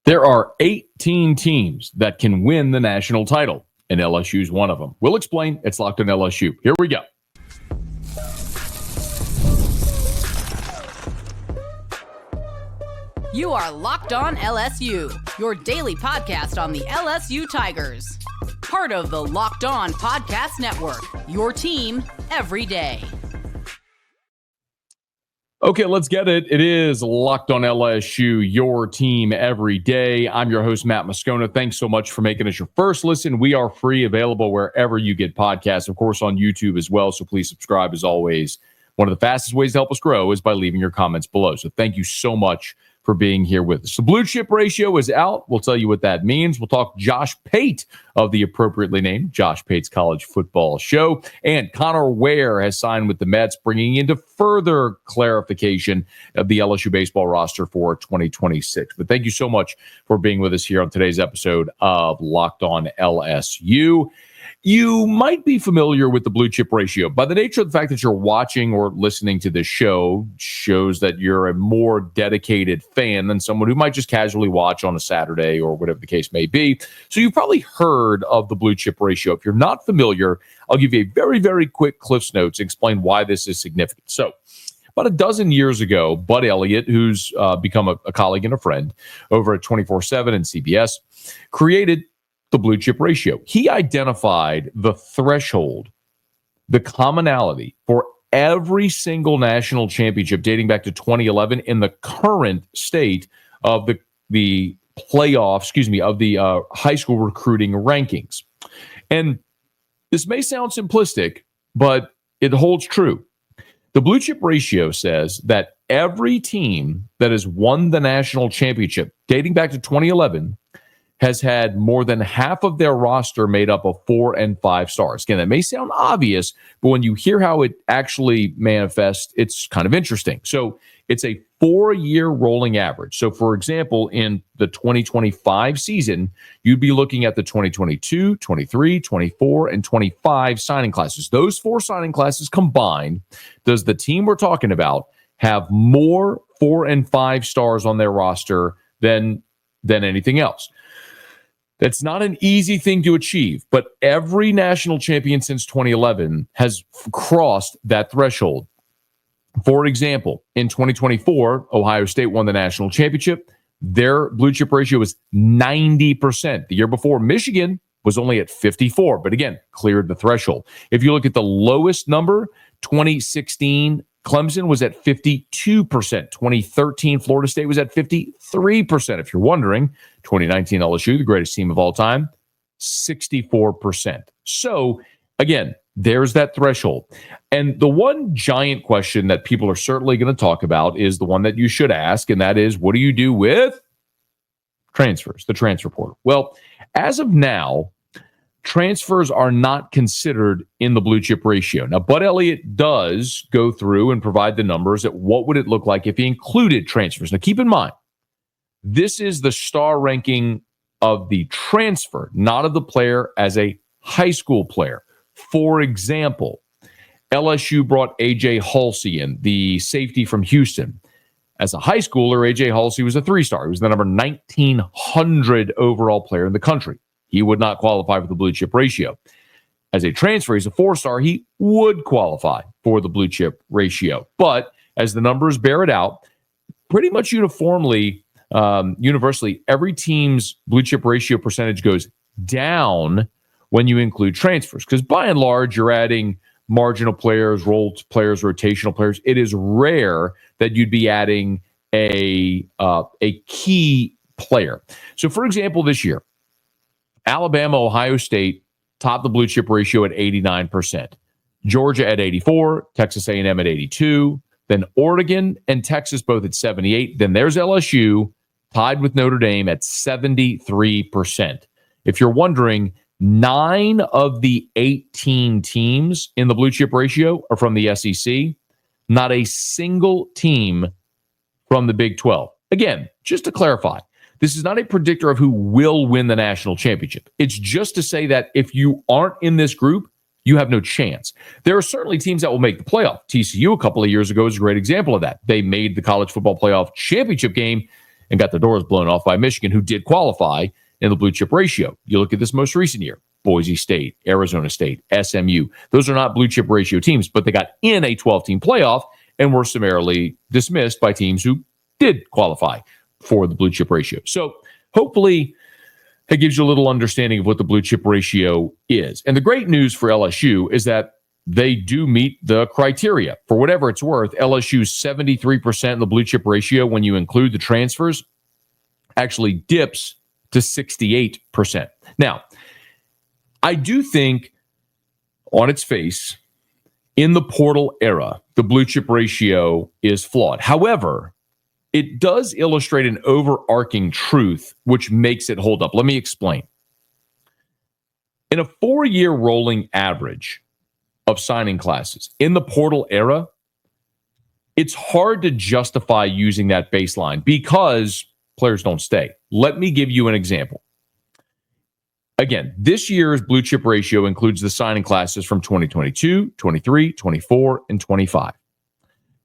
There are 18 teams that can win the national title, and LSU is one of them. We'll explain. It's Locked on LSU. Here we go. You are Locked on LSU, your daily podcast on the LSU Tigers. Part of the Locked on Podcast Network, your team every day. Okay, let's get it. It is Locked on LSU, your team every day. I'm your host, Matt Moscona. Thanks so much for making us your first listen. We are free, available wherever you get podcasts, of course, on YouTube as well. So please subscribe as always. One of the fastest ways to help us grow is by leaving your comments below. So thank you so much for being here with us. The blue chip ratio is out. We'll tell you what that means. We'll talk Josh Pate of the appropriately named Josh Pate's College Football Show. And Conner Ware has signed with the Mets, bringing into further clarification of the LSU baseball roster for 2026. But thank you so much for being with us here on today's episode of Locked on LSU. You might be familiar with the blue chip ratio. By the nature of the fact that you're watching or listening to this show shows that you're a more dedicated fan than someone who might just casually watch on a Saturday or whatever the case may be. So you've probably heard of the blue chip ratio. If you're not familiar, I'll give you a very, very quick Cliff's Notes and explain why this is significant. So about a dozen years ago, Bud Elliott, who's become a colleague and a friend over at 24/7 and CBS, created the blue chip ratio. He identified the threshold, the commonality for every single national championship dating back to 2011 in the current state of the playoff, of the high school recruiting rankings. And this may sound simplistic, but it holds true. The blue chip ratio says that every team that has won the national championship dating back to 2011 has had more than half of their roster made up of 4 and 5 stars. Again, that may sound obvious, but when you hear how it actually manifests, it's kind of interesting. So it's a 4-year rolling average. So, for example, in the 2025 season, you'd be looking at the 2022, 23, 24, and 25 signing classes. Those 4 signing classes combined, does the team we're talking about have more 4 and 5 stars on their roster than anything else? That's not an easy thing to achieve, but every national champion since 2011 has crossed that threshold. For example, in 2024, Ohio State won the national championship. Their blue chip ratio was 90%. The year before, Michigan was only at 54, but again, cleared the threshold. If you look at the lowest number, 2016, Clemson was at 52%. 2013, Florida State was at 53%. If you're wondering, 2019 LSU, the greatest team of all time, 64%. So, again, there's that threshold. And the one giant question that people are certainly going to talk about is the one that you should ask, and that is, what do you do with transfers, the transfer portal? Well, as of now, transfers are not considered in the blue chip ratio. Now, Bud Elliott does go through and provide the numbers at what would it look like if he included transfers. Now, keep in mind, this is the star ranking of the transfer, not of the player as a high school player. For example, LSU brought A.J. Halsey in, the safety from Houston. As a high schooler, A.J. Halsey was a 3-star. He was the number 1,900 overall player in the country. He would not qualify for the blue chip ratio. As a transfer, he's a 4-star. He would qualify for the blue chip ratio. But as the numbers bear it out, pretty much universally, every team's blue chip ratio percentage goes down when you include transfers. Because by and large, you're adding marginal players, role players, rotational players. It is rare that you'd be adding a key player. So, for example, this year, Alabama, Ohio State topped the blue chip ratio at 89%. Georgia at 84%, Texas A&M at 82%, then Oregon and Texas both at 78%. Then there's LSU tied with Notre Dame at 73%. If you're wondering, 9 of the 18 teams in the blue chip ratio are from the SEC. Not a single team from the Big 12. Again, just to clarify, this is not a predictor of who will win the national championship. It's just to say that if you aren't in this group, you have no chance. There are certainly teams that will make the playoff. TCU a couple of years ago is a great example of that. They made the college football playoff championship game and got the doors blown off by Michigan, who did qualify in the blue chip ratio. You look at this most recent year, Boise State, Arizona State, SMU. Those are not blue chip ratio teams, but they got in a 12-team playoff and were summarily dismissed by teams who did qualify for the blue chip ratio. So hopefully it gives you a little understanding of what the blue chip ratio is. And the great news for LSU is that they do meet the criteria. For whatever it's worth, LSU's 73% in the blue chip ratio, when you include the transfers, actually dips to 68%. Now, I do think on its face, in the portal era, the blue chip ratio is flawed. However, it does illustrate an overarching truth which makes it hold up. Let me explain. In a 4-year rolling average of signing classes in the portal era, it's hard to justify using that baseline because players don't stay. Let me give you an example. Again, this year's blue chip ratio includes the signing classes from 2022, 23, 24, and 25.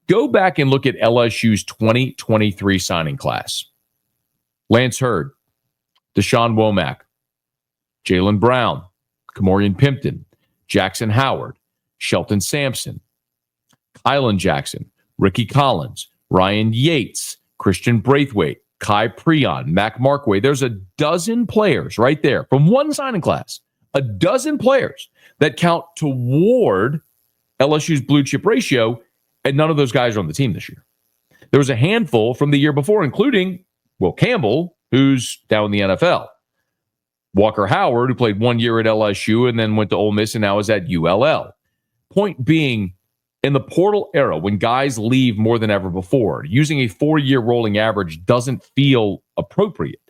Go back and look at LSU's 2023 signing class. Lance Hurd, Deshaun Womack, Jaylen Brown, Kamorian Pimpton, Jackson Howard, Shelton Sampson, Kylan Jackson, Ricky Collins, Ryan Yates, Christian Braithwaite, Kai Preon, Mac Markway. There's a dozen players right there from one signing class, a dozen players that count toward LSU's blue chip ratio, and none of those guys are on the team this year. There was a handful from the year before, including Will Campbell, who's down in the NFL. Walker Howard, who played 1 year at LSU and then went to Ole Miss and now is at ULL. Point being, in the portal era, when guys leave more than ever before, using a 4-year rolling average doesn't feel appropriate.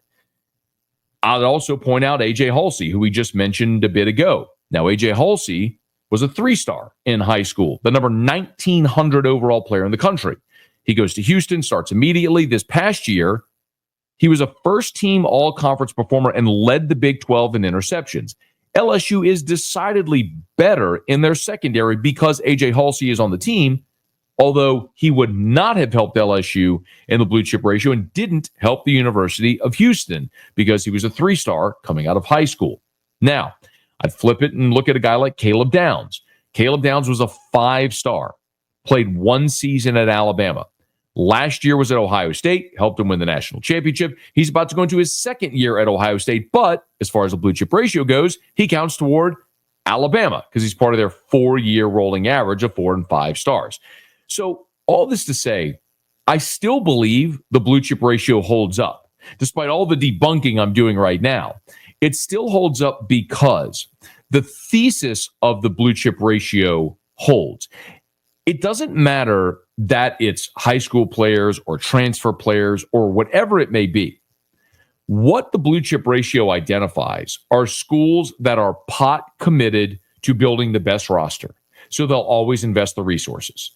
I'll also point out A.J. Halsey, who we just mentioned a bit ago. Now, A.J. Halsey was a 3-star in high school, the number 1,900 overall player in the country. He goes to Houston, starts immediately. This past year, he was a first-team all-conference performer and led the Big 12 in interceptions. LSU is decidedly better in their secondary because A.J. Halsey is on the team, although he would not have helped LSU in the blue chip ratio and didn't help the University of Houston because he was a 3-star coming out of high school. Now, I'd flip it and look at a guy like Caleb Downs. Caleb Downs was a 5-star, played 1 season at Alabama. Last year was at Ohio State, helped him win the national championship. He's about to go into his 2nd year at Ohio State, but as far as the blue chip ratio goes, he counts toward Alabama because he's part of their 4-year rolling average of 4 and 5 stars. So all this to say, I still believe the blue chip ratio holds up. Despite all the debunking I'm doing right now, it still holds up because the thesis of the blue chip ratio holds. It doesn't matter that it's high school players or transfer players or whatever it may be. What the blue chip ratio identifies are schools that are pot committed to building the best roster. So they'll always invest the resources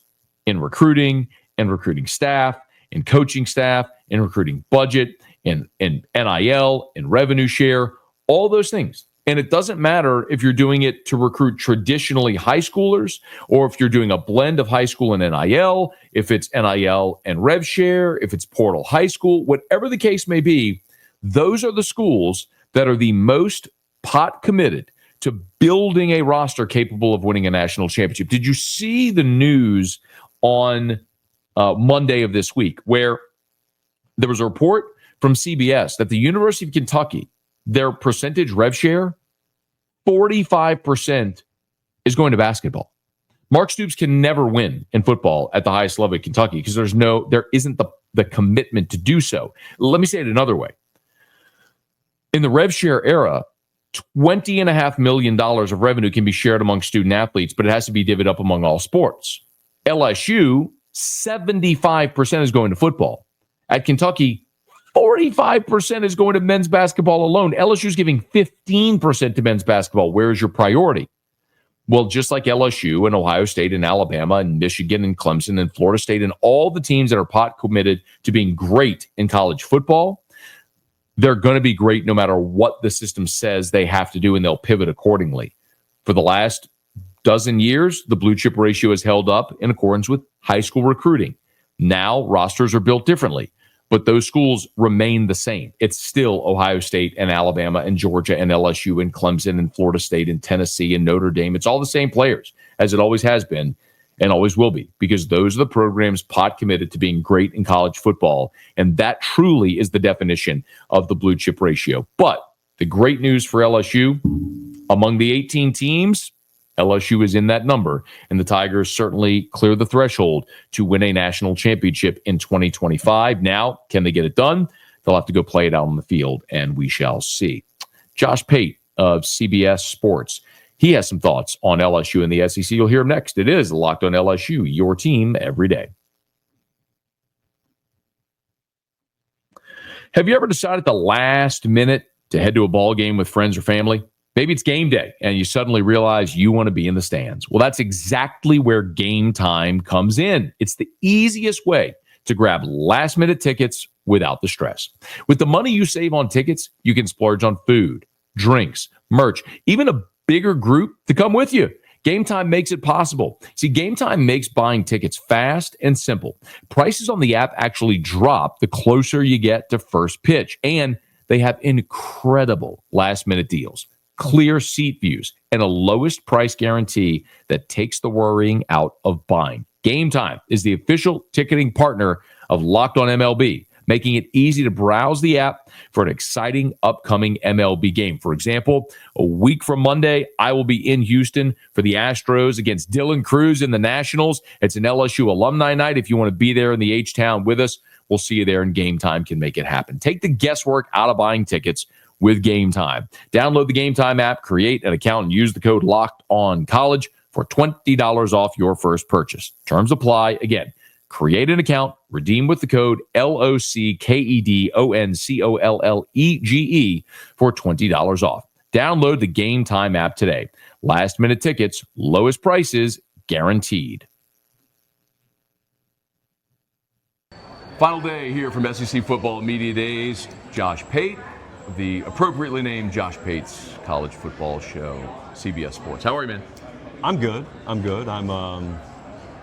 in recruiting and recruiting staff and coaching staff and recruiting budget and NIL and revenue share, all those things. And it doesn't matter if you're doing it to recruit traditionally high schoolers or if you're doing a blend of high school and NIL, if it's NIL and rev share, if it's portal high school, whatever the case may be, those are the schools that are the most pot committed to building a roster capable of winning a national championship. Did you see the news on Monday of this week where there was a report from CBS that the University of Kentucky, their percentage rev share, 45% is going to basketball. Mark Stoops can never win in football at the highest level at Kentucky because there isn't the commitment to do so. Let me say it another way. In the rev share era, $20.5 million of revenue can be shared among student athletes, but it has to be divvied up among all sports. LSU, 75% is going to football. At Kentucky, 45% is going to men's basketball alone. LSU is giving 15% to men's basketball. Where is your priority? Well, just like LSU and Ohio State and Alabama and Michigan and Clemson and Florida State and all the teams that are pot committed to being great in college football, they're going to be great no matter what the system says they have to do, and they'll pivot accordingly. For the last dozen years, the blue chip ratio has held up in accordance with high school recruiting. Now, rosters are built differently. but those schools remain the same. It's still Ohio State and Alabama and Georgia and LSU and Clemson and Florida State and Tennessee and Notre Dame. It's all the same players, as it always has been and always will be, because those are the programs pot committed to being great in college football. And that truly is the definition of the blue chip ratio. But the great news for LSU, among the 18 teams, LSU is in that number, and the Tigers certainly clear the threshold to win a national championship in 2025. Now, can they get it done? They'll have to go play it out on the field, and we shall see. Josh Pate of CBS Sports, he has some thoughts on LSU and the SEC. You'll hear him next. It is Locked on LSU, your team every day. Have you ever decided at the last minute to head to a ball game with friends or family? Maybe it's game day and you suddenly realize you want to be in the stands. Well, that's exactly where Gametime comes in. It's the easiest way to grab last-minute tickets without the stress. With the money you save on tickets, you can splurge on food, drinks, merch, even a bigger group to come with you. Gametime makes it possible. See, Gametime makes buying tickets fast and simple. Prices on the app actually drop the closer you get to first pitch, and they have incredible last-minute deals, clear seat views, and a lowest price guarantee that takes the worrying out of buying. Gametime is the official ticketing partner of Locked on MLB, making it easy to browse the app for an exciting upcoming MLB game. For example, a week from Monday, I will be in Houston for the Astros against Dylan Cruz in the Nationals. It's an LSU alumni night. If you want to be there in the H-Town with us, we'll see you there, and Gametime can make it happen. Take the guesswork out of buying tickets with Gametime. Download the Gametime app, create an account, and use the code LOCKEDONCollege for $20 off your first purchase. Terms apply. Again, create an account, redeem with the code LOCKEDONCOLLEGE for $20 off. Download the Gametime app today. Last minute tickets, lowest prices guaranteed. Final day here from SEC Football Media Days. Josh Pate, the appropriately named Josh Pate's college football show, CBS Sports. How are you, man? I'm good. I'm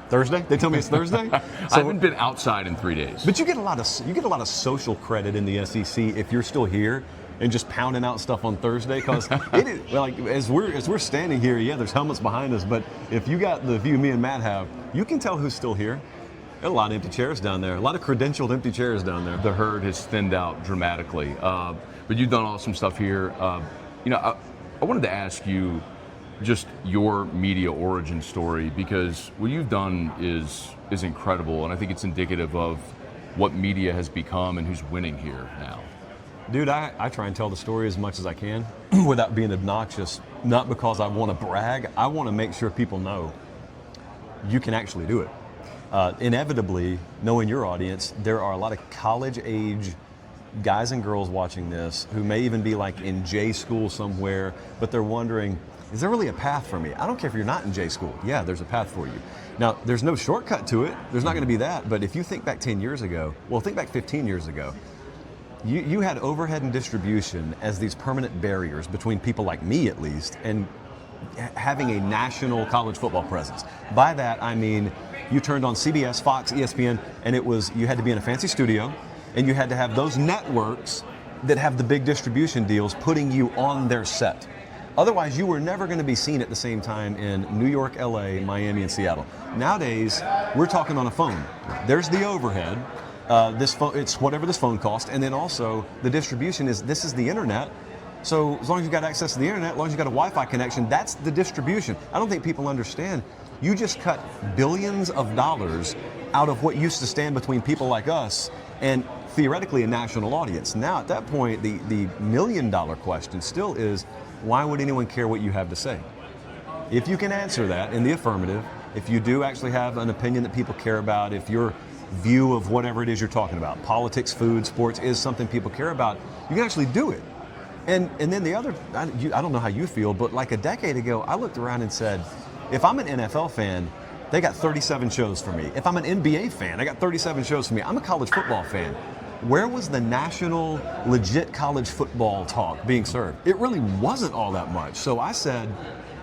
Thursday. They tell me it's Thursday. I haven't been outside in 3 days. But you get a lot of social credit in the SEC if you're still here and just pounding out stuff on Thursday, because it is like as we're standing here. Yeah, there's helmets behind us, but if you got the view me and Matt have, you can tell who's still here. There are a lot of empty chairs down there. A lot of credentialed empty chairs down there. The herd has thinned out dramatically. But you've done awesome stuff here. I wanted to ask you just your media origin story, because what you've done is incredible, and I think it's indicative of what media has become and who's winning here now. Dude, I try and tell the story as much as I can without being obnoxious, not because I want to brag. I want to make sure people know you can actually do it. Inevitably, knowing your audience, there are a lot of college-age guys and girls watching this who may even be like in J school somewhere, but they're wondering, is there really a path for me? I don't care if you're not in J school. Yeah, there's a path for you. Now, there's no shortcut to it. There's not going to be that. But if you think back 10 years ago, well, think back 15 years ago, you had overhead and distribution as these permanent barriers between people like me, at least, and having a national college football presence. By that, I mean you turned on CBS, Fox, ESPN, and you had to be in a fancy studio, and you had to have those networks that have the big distribution deals putting you on their set. Otherwise, you were never going to be seen at the same time in New York, LA, Miami, and Seattle. Nowadays, we're talking on a phone. There's the overhead. This phone, it's whatever this phone costs, and then also the distribution is the internet. So as long as you've got access to the internet, as long as you've got a Wi-Fi connection, that's the distribution. I don't think people understand. You just cut billions of dollars out of what used to stand between people like us and theoretically a national audience. Now, at that point, the million-dollar question still is, why would anyone care what you have to say? If you can answer that in the affirmative, if you do actually have an opinion that people care about, if your view of whatever it is you're talking about, politics, food, sports, is something people care about, you can actually do it. And then the other, I don't know how you feel, but like a decade ago, I looked around and said, if I'm an NFL fan, they got 37 shows for me. If I'm an NBA fan, I got 37 shows for me. I'm a college football fan. Where was the national, legit college football talk being served? It really wasn't all that much. So I said,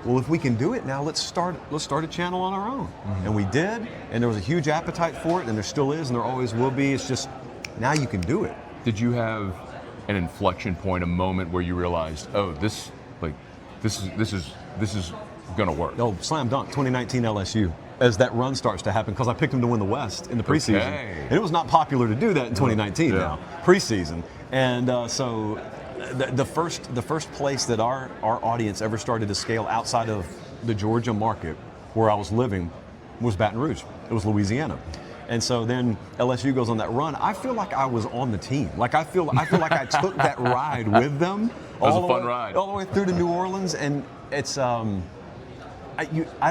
well, if we can do it now, let's start a channel on our own. Mm-hmm. And we did, and there was a huge appetite for it, and there still is, and there always will be. It's just now you can do it. Did you have an inflection point, a moment where you realized, oh, this is going to work? Oh, slam dunk, 2019 LSU. As that run starts to happen, because I picked them to win the West in the preseason. Okay. And it was not popular to do that in 2019 now, preseason. And so the first place that our audience ever started to scale outside of the Georgia market where I was living was Baton Rouge. It was Louisiana. And so then LSU goes on that run. I feel like I was on the team. Like I feel like I took that ride with them. It was a fun ride. All the way through to New Orleans, and it's I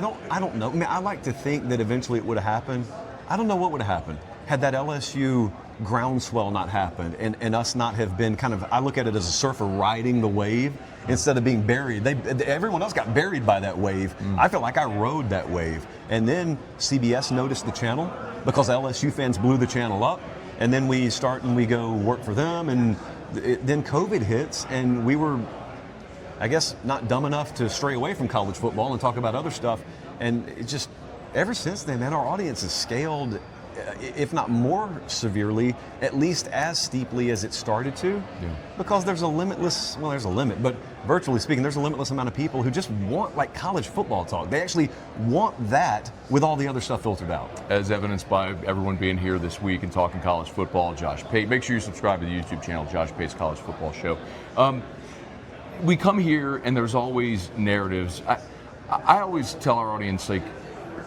don't know. I mean, I like to think that eventually it would have happened. I don't know what would have happened had that LSU groundswell not happened and us not have been kind of, I look at it as a surfer riding the wave instead of being buried. Everyone else got buried by that wave. I feel like I rode that wave. And then CBS noticed the channel because LSU fans blew the channel up. And then we start and we go work for them. And then COVID hits and we were, I guess, not dumb enough to stray away from college football and talk about other stuff. And it just, ever since then, man, our audience has scaled, if not more severely, at least as steeply as it started to. Yeah. Because there's a limitless, well, there's a limit, but virtually speaking, there's a limitless amount of people who just want like college football talk. They actually want that with all the other stuff filtered out. As evidenced by everyone being here this week and talking college football, Josh Pate. Make sure you subscribe to the YouTube channel, Josh Pate's College Football Show. We come here and there's always narratives. I always tell our audience, like,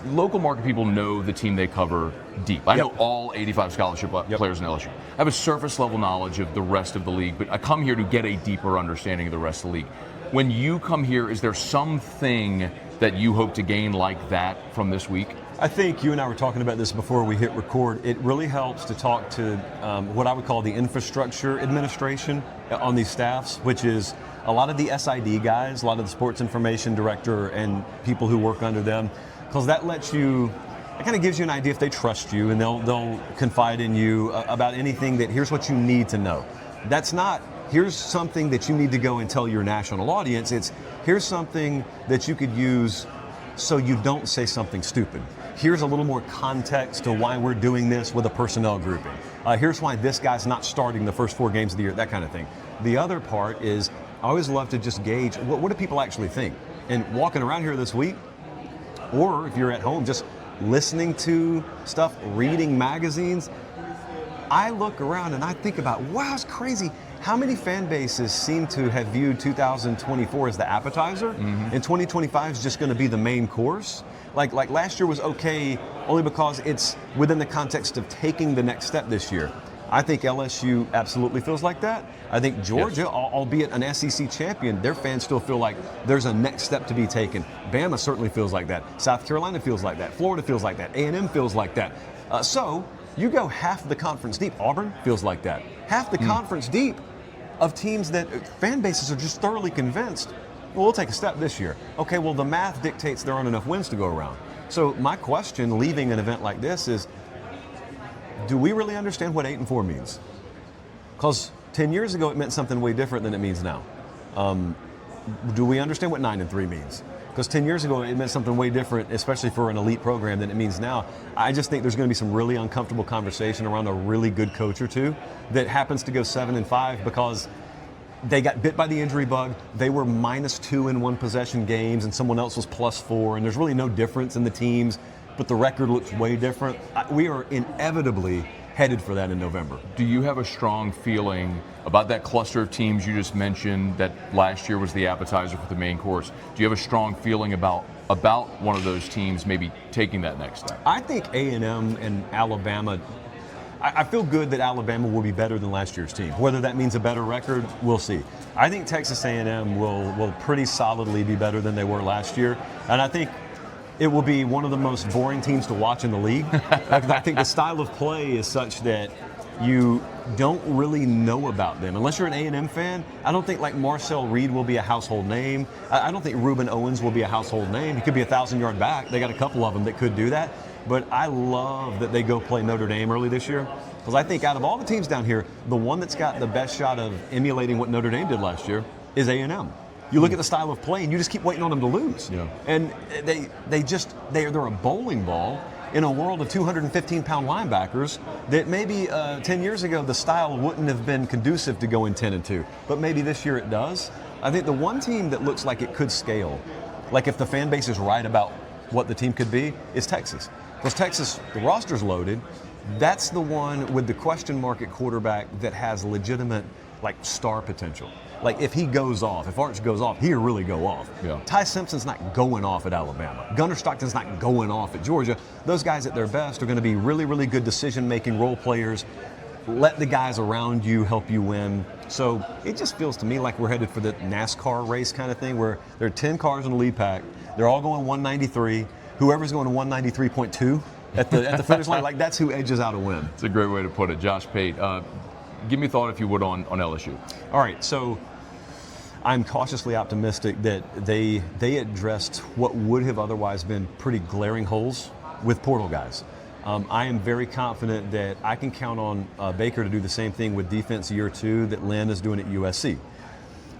local market people know the team they cover deep. I know all 85 scholarship players in LSU. I have a surface level knowledge of the rest of the league, but I come here to get a deeper understanding of the rest of the league. When you come here, is there something that you hope to gain like that from this week? I think you and I were talking about this before we hit record. It really helps to talk to what I would call the infrastructure administration on these staffs, which is a lot of the SID guys, a lot of the sports information director and people who work under them, because that lets you, it kind of gives you an idea if they trust you and they'll confide in you about anything that here's what you need to know. That's not, here's something that you need to go and tell your national audience. It's here's something that you could use so you don't say something stupid. Here's a little more context to why we're doing this with a personnel grouping. Here's why this guy's not starting the first 4 games of the year, that kind of thing. The other part is I always love to just gauge what do people actually think. And walking around here this week, or if you're at home just listening to stuff, reading magazines, I look around and I think about, wow, it's crazy. How many fan bases seem to have viewed 2024 as the appetizer, and 2025 is just going to be the main course? Like last year was okay only because it's within the context of taking the next step this year. I think LSU absolutely feels like that. I think Georgia, albeit an SEC champion, their fans still feel like there's a next step to be taken. Bama certainly feels like that. South Carolina feels like that. Florida feels like that. A&M feels like that. So you go half the conference deep. Auburn feels like that. Half the conference deep of teams that fan bases are just thoroughly convinced, well, we'll take a step this year. Okay, well, the math dictates there aren't enough wins to go around. So my question leaving an event like this is, do we really understand what 8-4 means? Because 10 years ago, it meant something way different than it means now. Do we understand what 9-3 means? Because 10 years ago, it meant something way different, especially for an elite program, than it means now. I just think there's going to be some really uncomfortable conversation around a really good coach or two that happens to go 7-5 because they got bit by the injury bug. They were -2 in one possession games, and someone else was +4, and there's really no difference in the teams, but the record looks way different. We are inevitably headed for that in November. Do you have a strong feeling about that cluster of teams you just mentioned that last year was the appetizer for the main course? Do you have a strong feeling about one of those teams maybe taking that next step? I think A&M and Alabama, I feel good that Alabama will be better than last year's team. Whether that means a better record, we'll see. I think Texas A&M will pretty solidly be better than they were last year. And I think it will be one of the most boring teams to watch in the league. I think the style of play is such that you don't really know about them. Unless you're an A&M fan, I don't think like Marcel Reed will be a household name. I don't think Reuben Owens will be a household name. He could be a 1,000-yard back. They got a couple of them that could do that. But I love that they go play Notre Dame early this year, because I think out of all the teams down here, the one that's got the best shot of emulating what Notre Dame did last year is A&M. You look at the style of play, and you just keep waiting on them to lose. Yeah. And they're a bowling ball, in a world of 215-pound linebackers that maybe 10 years ago the style wouldn't have been conducive to going 10-2, but maybe this year it does. I think the one team that looks like it could scale, like if the fan base is right about what the team could be, is Texas. Because Texas, the roster's loaded. That's the one with the question mark at quarterback that has legitimate, like, star potential. Like, if he goes off, if Arch goes off, he'll really go off. Yeah. Ty Simpson's not going off at Alabama. Gunnar Stockton's not going off at Georgia. Those guys at their best are going to be really, really good decision-making role players. Let the guys around you help you win. So it just feels to me like we're headed for the NASCAR race kind of thing where there are 10 cars in the lead pack. They're all going 193. Whoever's going to 193.2 at the finish line, like that's who edges out a win. It's a great way to put it. Josh Pate, give me a thought, if you would, on LSU. All right, so I'm cautiously optimistic that they addressed what would have otherwise been pretty glaring holes with portal guys. I am very confident that I can count on Baker to do the same thing with defense year 2 that Lynn is doing at USC.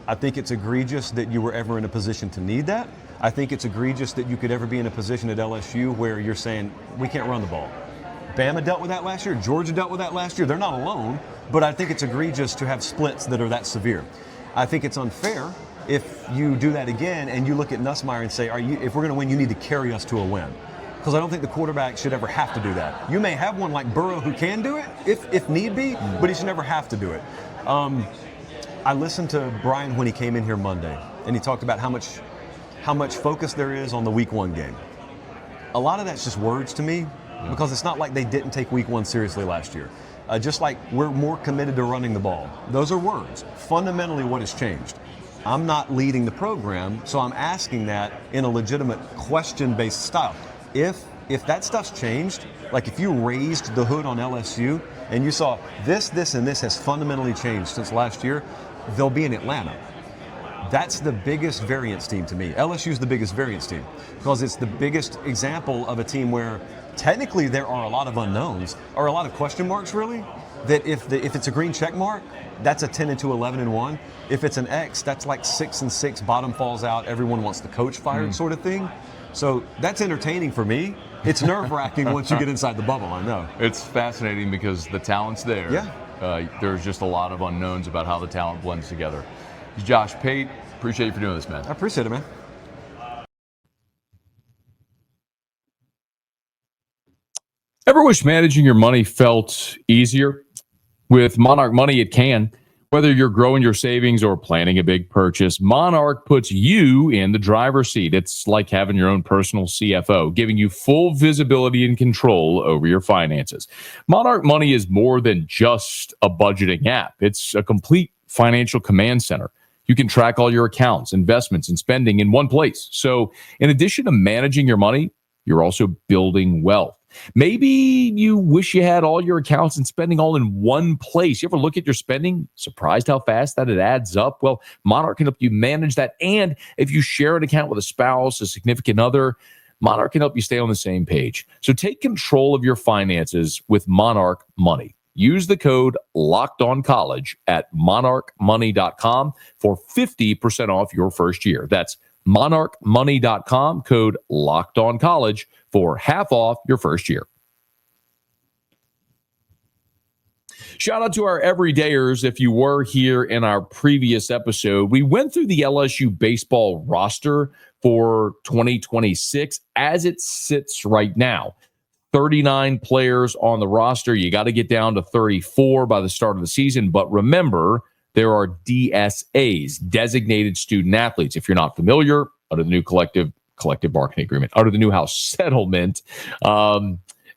I think it's egregious that you were ever in a position to need that. I think it's egregious that you could ever be in a position at LSU where you're saying, we can't run the ball. Bama dealt with that last year. Georgia dealt with that last year. They're not alone, but I think it's egregious to have splits that are that severe. I think it's unfair if you do that again and you look at Nussmeier and say, if we're going to win, you need to carry us to a win. Because I don't think the quarterback should ever have to do that. You may have one like Burrow who can do it if need be, but he should never have to do it. I listened to Brian when he came in here Monday, and he talked about how much focus there is on the Week 1 game. A lot of that's just words to me, because it's not like they didn't take Week 1 seriously last year. Just like we're more committed to running the ball. Those are words. Fundamentally, what has changed? I'm not leading the program, so I'm asking that in a legitimate question-based style. If that stuff's changed, like if you raised the hood on LSU and you saw this, and this has fundamentally changed since last year, they'll be in Atlanta. That's the biggest variance team to me. LSU's the biggest variance team because it's the biggest example of a team where technically there are a lot of unknowns, or a lot of question marks really, that if it's a green check mark, that's a 10-2, 11-1. If it's an X, that's like 6-6, bottom falls out, everyone wants the coach fired sort of thing. So that's entertaining for me. It's nerve-wracking once you get inside the bubble, I know. It's fascinating because the talent's there. Yeah. There's just a lot of unknowns about how the talent blends together. Josh Pate, appreciate you for doing this, man. I appreciate it, man. Ever wish managing your money felt easier? With Monarch Money, it can. Whether you're growing your savings or planning a big purchase, Monarch puts you in the driver's seat. It's like having your own personal CFO, giving you full visibility and control over your finances. Monarch Money is more than just a budgeting app. It's a complete financial command center. You can track all your accounts, investments, and spending in one place. So in addition to managing your money, you're also building wealth. Maybe you wish you had all your accounts and spending all in one place. You ever look at your spending, surprised how fast that it adds up? Well, Monarch can help you manage that. And if you share an account with a spouse, a significant other, Monarch can help you stay on the same page. So take control of your finances with Monarch Money. Use the code LOCKEDONCollege at monarchmoney.com for 50% off your first year. That's monarchmoney.com, code LOCKEDONCollege for half off your first year. Shout out to our everydayers. If you were here in our previous episode, we went through the LSU baseball roster for 2026 as it sits right now. 39 players on the roster. You got to get down to 34 by the start of the season. But remember, there are DSAs, designated student athletes. If you're not familiar, under the new collective bargaining agreement, under the new House settlement,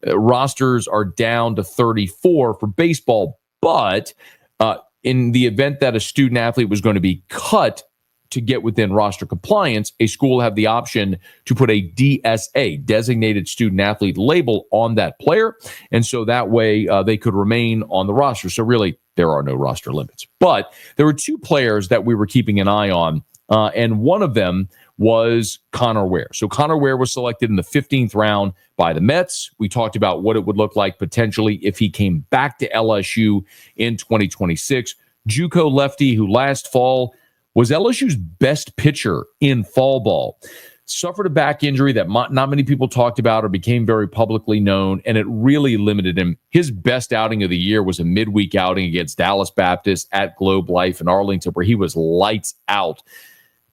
rosters are down to 34 for baseball. But in the event that a student athlete was going to be cut to get within roster compliance, a school will have the option to put a DSA, designated student athlete label on that player. And so that way they could remain on the roster. So really, there are no roster limits. But there were two players that we were keeping an eye on, and one of them was Conner Ware. So Conner Ware was selected in the 15th round by the Mets. We talked about what it would look like potentially if he came back to LSU in 2026. JUCO lefty who last fall was LSU's best pitcher in fall ball. suffered a back injury that not many people talked about or became very publicly known, and it really limited him. His best outing of the year was a midweek outing against Dallas Baptist at Globe Life in Arlington, where he was lights out.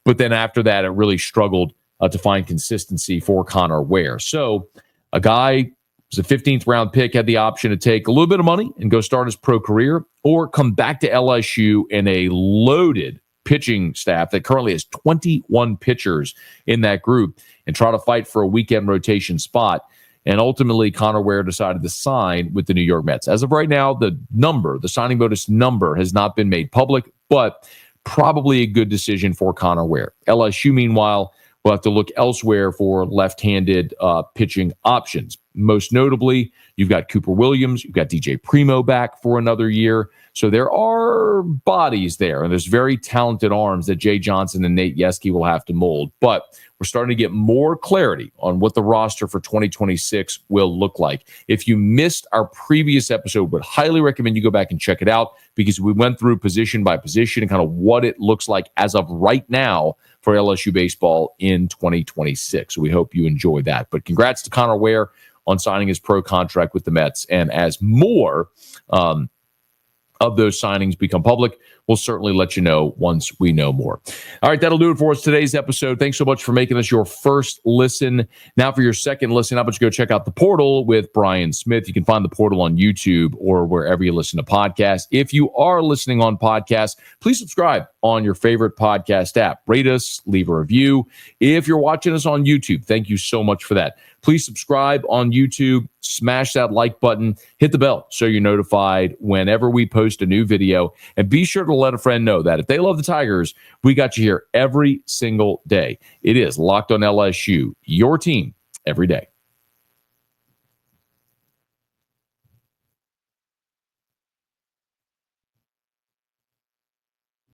But then after that, it really struggled to find consistency for Conner Ware. So a guy was a 15th round pick, had the option to take a little bit of money and go start his pro career, or come back to LSU in a loaded pitching staff that currently has 21 pitchers in that group and try to fight for a weekend rotation spot. And ultimately, Conner Ware decided to sign with the New York Mets. As of right now, the signing bonus number has not been made public, but probably a good decision for Conner Ware. LSU, meanwhile, will have to look elsewhere for left-handed pitching options. Most notably, you've got Cooper Williams, you've got DJ Primo back for another year. So there are bodies there, and there's very talented arms that Jay Johnson and Nate Yeske will have to mold. But we're starting to get more clarity on what the roster for 2026 will look like. If you missed our previous episode, would highly recommend you go back and check it out, because we went through position by position and kind of what it looks like as of right now for LSU baseball in 2026. So we hope you enjoy that. But congrats to Conner Ware on signing his pro contract with the Mets. And as more of those signings become public, we'll certainly let you know once we know more. All right, that'll do it for us today's episode. Thanks so much for making us your first listen. Now for your second listen, how about you go check out The Portal with Brian Smith. You can find The Portal on YouTube or wherever you listen to podcasts. If you are listening on podcasts, please subscribe on your favorite podcast app. Rate us, leave a review. If you're watching us on YouTube, thank you so much for that. Please subscribe on YouTube, smash that like button, hit the bell so you're notified whenever we post a new video, and be sure to let a friend know that if they love the Tigers, we got you here every single day. It is Locked on LSU, your team every day.